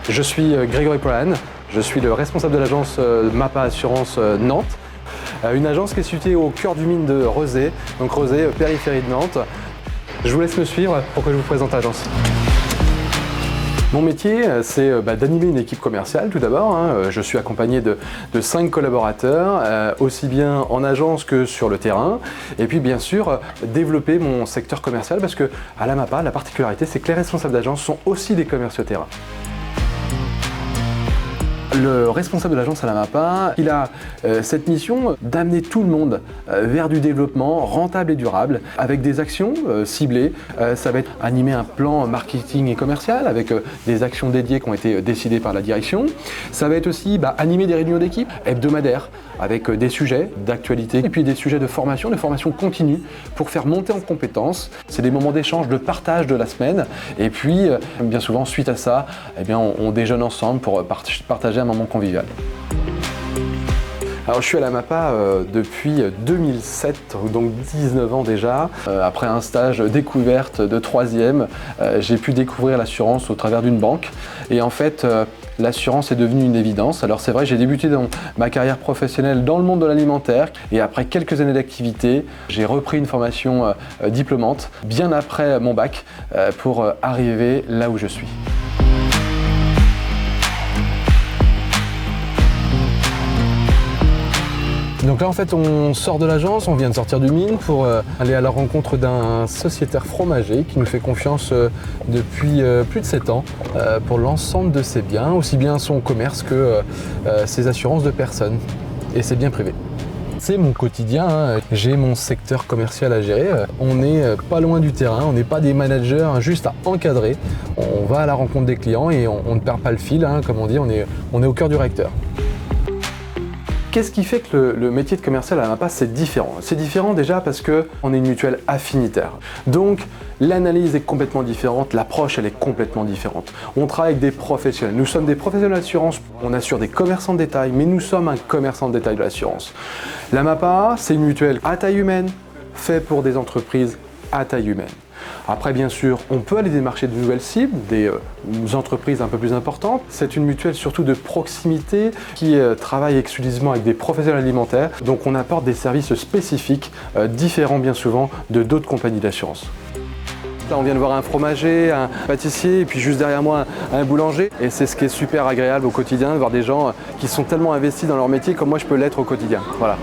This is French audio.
Je suis Grégory Polan, je suis le responsable de l'agence MAPA Assurance Nantes, une agence qui est située au cœur du mine de Rezé, donc Rezé, périphérie de Nantes. Je vous laisse me suivre pour que je vous présente l'agence. Mon métier, c'est d'animer une équipe commerciale tout d'abord. Je suis accompagné de 5 collaborateurs, aussi bien en agence que sur le terrain. Et puis bien sûr, développer mon secteur commercial parce que à la MAPA, la particularité, c'est que les responsables d'agence sont aussi des commerciaux terrain. Le responsable de l'agence à la MAPA, il a cette mission d'amener tout le monde vers du développement rentable et durable avec des actions ciblées. Ça va être animer un plan marketing et commercial avec des actions dédiées qui ont été décidées par la direction. Ça va être aussi animer des réunions d'équipe hebdomadaires avec des sujets d'actualité et puis des sujets de formation continue pour faire monter en compétences. C'est des moments d'échange, de partage de la semaine. Et puis, bien souvent, suite à ça, on déjeune ensemble pour partager un moment convivial. Alors je suis à la MAPA depuis 2007, donc 19 ans déjà. Après un stage découverte de 3e, j'ai pu découvrir l'assurance au travers d'une banque. Et en fait, l'assurance est devenue une évidence. Alors c'est vrai, j'ai débuté dans ma carrière professionnelle dans le monde de l'alimentaire. Et après quelques années d'activité, j'ai repris une formation diplômante bien après mon bac pour arriver là où je suis. Donc là en fait on sort de l'agence, on vient de sortir du mine pour aller à la rencontre d'un sociétaire fromager qui nous fait confiance depuis plus de 7 ans pour l'ensemble de ses biens, aussi bien son commerce que ses assurances de personnes et ses biens privés. C'est mon quotidien, j'ai mon secteur commercial à gérer, on n'est pas loin du terrain, on n'est pas des managers juste à encadrer, on va à la rencontre des clients et on ne perd pas le fil, comme on dit, on est au cœur du réacteur. Qu'est-ce qui fait que le métier de commercial à la MAPA c'est différent? C'est différent déjà parce qu'on est une mutuelle affinitaire. Donc l'analyse est complètement différente, l'approche elle est complètement différente. On travaille avec des professionnels. Nous sommes des professionnels d'assurance, on assure des commerçants de détail, mais nous sommes un commerçant de détail de l'assurance. La MAPA c'est une mutuelle à taille humaine, faite pour des entreprises à taille humaine. Après, bien sûr, on peut aller démarcher de nouvelles cibles, des entreprises un peu plus importantes. C'est une mutuelle surtout de proximité qui travaille exclusivement avec des professionnels alimentaires. Donc, on apporte des services spécifiques, différents bien souvent de d'autres compagnies d'assurance. Là, on vient de voir un fromager, un pâtissier et puis juste derrière moi un boulanger. Et c'est ce qui est super agréable au quotidien, de voir des gens qui sont tellement investis dans leur métier comme moi je peux l'être au quotidien. Voilà.